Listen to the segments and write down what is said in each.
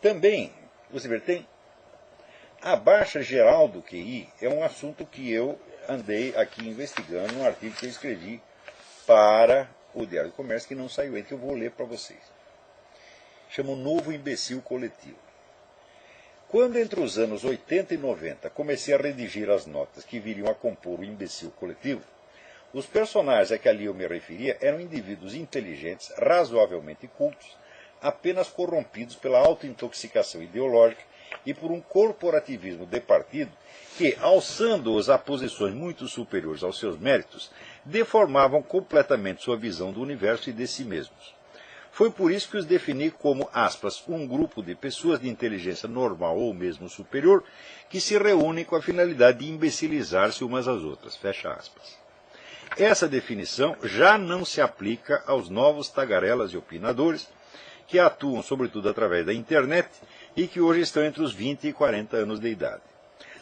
também, você vê, tem a baixa geral do QI é um assunto que eu andei aqui investigando num artigo que eu escrevi para o Diário do Comércio, que não saiu ainda, que eu vou ler para vocês. Chama o Novo Imbecil Coletivo. Quando entre os anos 80 e 90 comecei a redigir as notas que viriam a compor o imbecil coletivo, os personagens a que ali eu me referia eram indivíduos inteligentes, razoavelmente cultos, apenas corrompidos pela autointoxicação ideológica e por um corporativismo de partido que, alçando-os a posições muito superiores aos seus méritos, deformavam completamente sua visão do universo e de si mesmos. Foi por isso que os defini como, aspas, um grupo de pessoas de inteligência normal ou mesmo superior que se reúnem com a finalidade de imbecilizar-se umas às outras, fecha aspas. Essa definição já não se aplica aos novos tagarelas e opinadores que atuam sobretudo através da internet e que hoje estão entre os 20 e 40 anos de idade.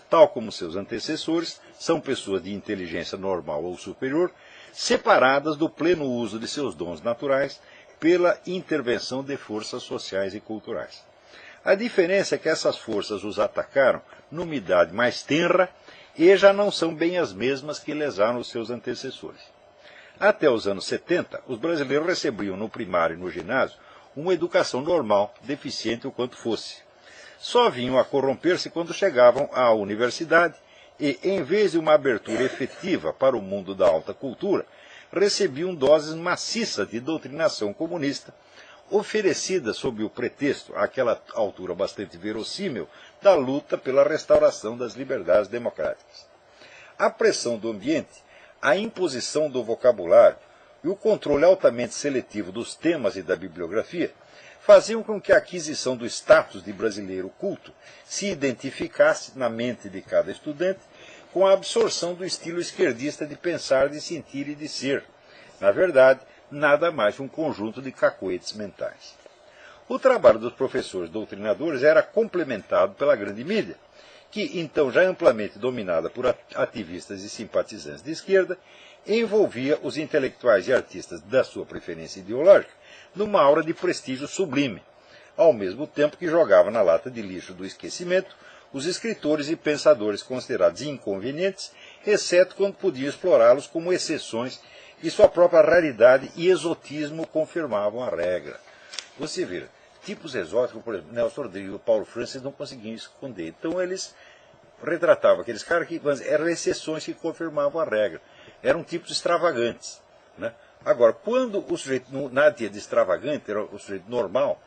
Tal como seus antecessores, são pessoas de inteligência normal ou superior, separadas do pleno uso de seus dons naturais pela intervenção de forças sociais e culturais. A diferença é que essas forças os atacaram numa idade mais tenra e já não são bem as mesmas que lesaram os seus antecessores. Até os anos 70, os brasileiros recebiam no primário e no ginásio uma educação normal, deficiente o quanto fosse. Só vinham a corromper-se quando chegavam à universidade e, em vez de uma abertura efetiva para o mundo da alta cultura, recebiam doses maciças de doutrinação comunista, oferecida sob o pretexto, àquela altura bastante verossímil, da luta pela restauração das liberdades democráticas. A pressão do ambiente, a imposição do vocabulário e o controle altamente seletivo dos temas e da bibliografia faziam com que a aquisição do status de brasileiro culto se identificasse na mente de cada estudante com a absorção do estilo esquerdista de pensar, de sentir e de ser. Na verdade, nada mais que um conjunto de cacoetes mentais. O trabalho dos professores doutrinadores era complementado pela grande mídia, que, então já amplamente dominada por ativistas e simpatizantes de esquerda, envolvia os intelectuais e artistas da sua preferência ideológica numa aura de prestígio sublime, ao mesmo tempo que jogava na lata de lixo do esquecimento os escritores e pensadores considerados inconvenientes, exceto quando podia explorá-los como exceções e sua própria raridade e exotismo confirmavam a regra. Você vê, tipos exóticos, por exemplo, Nelson Rodrigues e Paulo Francis não conseguiam esconder. Então eles retratavam aqueles caras que eram exceções que confirmavam a regra. Eram tipos extravagantes. Né? Agora, quando o sujeito, nada tinha de extravagante, era o sujeito normal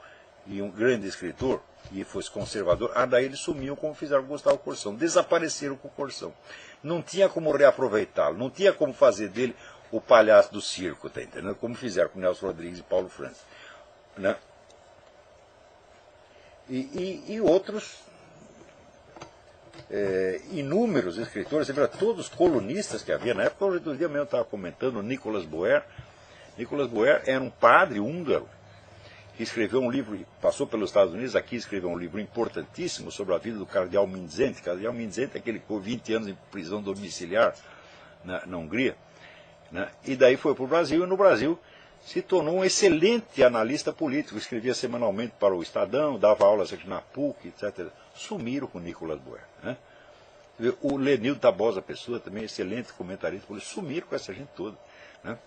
e um grande escritor, e fosse conservador, daí eles sumiam como fizeram com Gustavo Corsão, desapareceram com o Corsão. Não tinha como reaproveitá-lo, não tinha como fazer dele o palhaço do circo, tá entendendo? Como fizeram com Nelson Rodrigues e Paulo Francis. Né? E outros inúmeros escritores, você vê, todos colunistas que havia na época. Hoje do dia mesmo eu estava comentando o Nicolas Boer. Nicolas Boer era um padre húngaro que escreveu um livro, passou pelos Estados Unidos, aqui escreveu um livro importantíssimo sobre a vida do cardeal Mindszenty. Cardeal Mindszenty é aquele que ficou 20 anos em prisão domiciliar na Hungria. Né? E daí foi para o Brasil, e no Brasil se tornou um excelente analista político, escrevia semanalmente para o Estadão, dava aulas aqui na PUC, etc. Sumiram com Nicolas Boer. Né? O Lenildo Tabosa Pessoa, também excelente comentarista político, sumiram com essa gente toda. Né?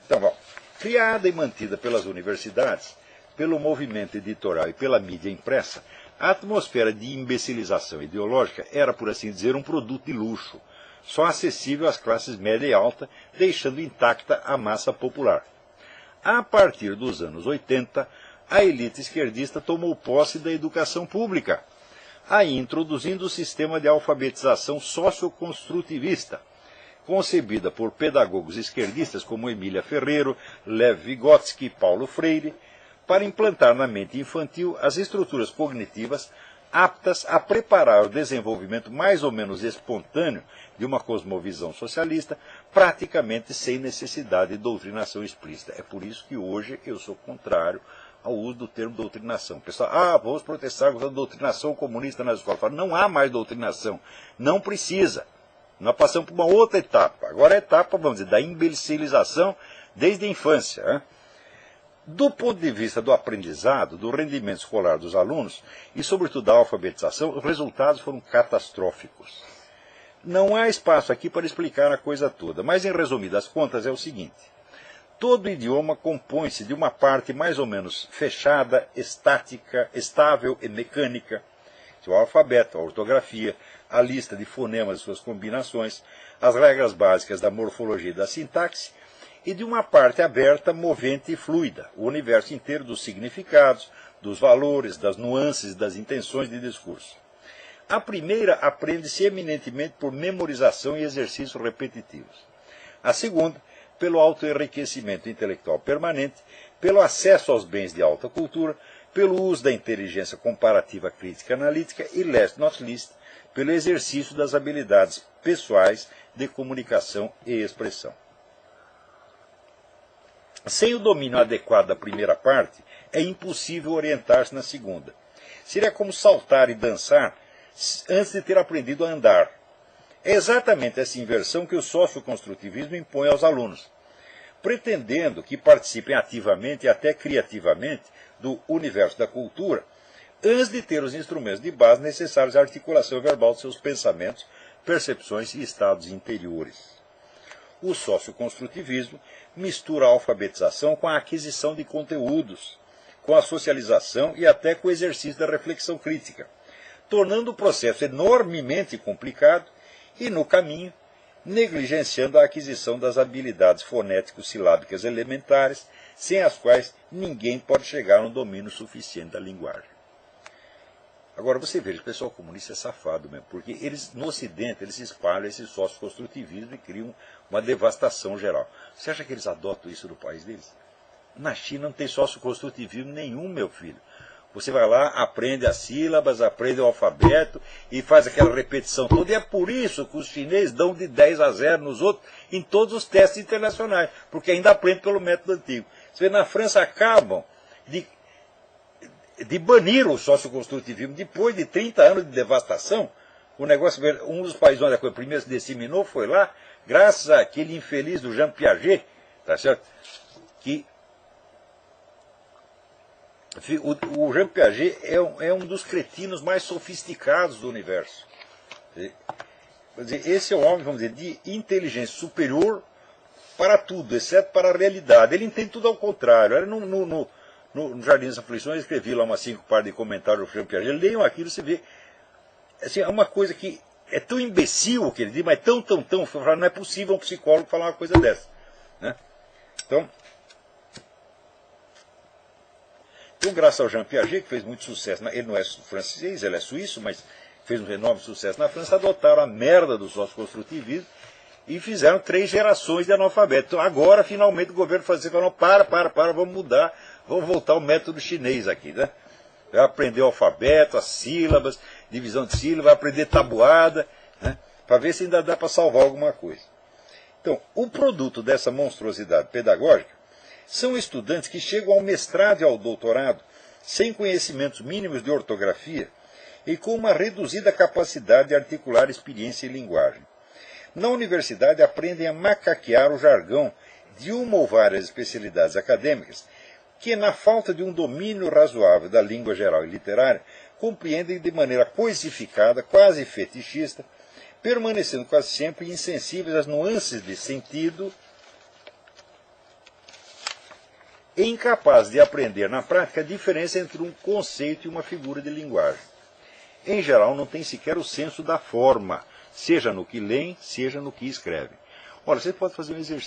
Então, bom, criada e mantida pelas universidades, pelo movimento editorial e pela mídia impressa, a atmosfera de imbecilização ideológica era, por assim dizer, um produto de luxo, só acessível às classes média e alta, deixando intacta a massa popular. A partir dos anos 80, a elite esquerdista tomou posse da educação pública, aí introduzindo o sistema de alfabetização socioconstrutivista, concebida por pedagogos esquerdistas como Emília Ferreiro, Lev Vygotsky e Paulo Freire, para implantar na mente infantil as estruturas cognitivas aptas a preparar o desenvolvimento mais ou menos espontâneo de uma cosmovisão socialista, praticamente sem necessidade de doutrinação explícita. É por isso que hoje eu sou contrário ao uso do termo doutrinação. O pessoal, vamos protestar contra a doutrinação comunista nas escolas. Falo, não há mais doutrinação, não precisa. Nós passamos por uma outra etapa. Agora a etapa, vamos dizer, da imbecilização desde a infância. Né? Do ponto de vista do aprendizado, do rendimento escolar dos alunos e, sobretudo, da alfabetização, os resultados foram catastróficos. Não há espaço aqui para explicar a coisa toda, mas, em resumidas contas, é o seguinte. Todo idioma compõe-se de uma parte mais ou menos fechada, estática, estável e mecânica, o alfabeto, a ortografia, a lista de fonemas e suas combinações, as regras básicas da morfologia e da sintaxe, e de uma parte aberta, movente e fluida, o universo inteiro dos significados, dos valores, das nuances e das intenções de discurso. A primeira aprende-se eminentemente por memorização e exercícios repetitivos. A segunda, pelo autoenriquecimento intelectual permanente, pelo acesso aos bens de alta cultura, pelo uso da inteligência comparativa crítica analítica e, last not least, pelo exercício das habilidades pessoais de comunicação e expressão. Sem o domínio adequado da primeira parte, é impossível orientar-se na segunda. Seria como saltar e dançar antes de ter aprendido a andar. É exatamente essa inversão que o socioconstrutivismo impõe aos alunos, pretendendo que participem ativamente e até criativamente do universo da cultura, antes de ter os instrumentos de base necessários à articulação verbal de seus pensamentos, percepções e estados interiores. O socioconstrutivismo mistura a alfabetização com a aquisição de conteúdos, com a socialização e até com o exercício da reflexão crítica, tornando o processo enormemente complicado e, no caminho, negligenciando a aquisição das habilidades fonético-silábicas elementares, sem as quais ninguém pode chegar a um domínio suficiente da linguagem. Agora, você veja, o pessoal comunista é safado mesmo, porque eles, no Ocidente, eles espalham esse socioconstrutivismo e criam uma devastação geral. Você acha que eles adotam isso no país deles? Na China não tem socioconstrutivismo nenhum, meu filho. Você vai lá, aprende as sílabas, aprende o alfabeto e faz aquela repetição toda. E é por isso que os chineses dão de 10-0 nos outros em todos os testes internacionais, porque ainda aprendem pelo método antigo. Você vê, na França acabam de banir o socioconstrutivismo depois de 30 anos de devastação. O negócio, um dos países onde a coisa primeiro se disseminou foi lá, graças àquele infeliz do Jean Piaget, tá certo? Que o Jean Piaget é um dos cretinos mais sofisticados do universo. Quer dizer, esse é um homem, vamos dizer, de inteligência superior para tudo, exceto para a realidade. Ele entende tudo ao contrário. No Jardim das Aflições eu escrevi lá umas 5 partes de comentários do Jean Piaget. Leiam aquilo, você vê. Assim, é uma coisa que é tão imbecil o que ele diz, mas tão, não é possível um psicólogo falar uma coisa dessa. Né? Então, graças ao Jean Piaget, que fez muito sucesso, ele não é francês, ele é suíço, mas fez um enorme sucesso na França, adotaram a merda do socioconstrutivismo e fizeram 3 gerações de analfabetos. Então agora, finalmente, o governo francês falou, para, vamos mudar, vamos voltar ao método chinês aqui, né? Vai aprender o alfabeto, as sílabas, divisão de sílabas, vai aprender tabuada, né? Para ver se ainda dá para salvar alguma coisa. Então, o produto dessa monstruosidade pedagógica são estudantes que chegam ao mestrado e ao doutorado sem conhecimentos mínimos de ortografia e com uma reduzida capacidade de articular experiência e linguagem. Na universidade aprendem a macaquear o jargão de uma ou várias especialidades acadêmicas que, na falta de um domínio razoável da língua geral e literária, compreendem de maneira coisificada, quase fetichista, permanecendo quase sempre insensíveis às nuances de sentido e incapazes de aprender na prática a diferença entre um conceito e uma figura de linguagem. Em geral, não tem sequer o senso da forma, seja no que leem, seja no que escrevem. Olha, você pode fazer um exercício.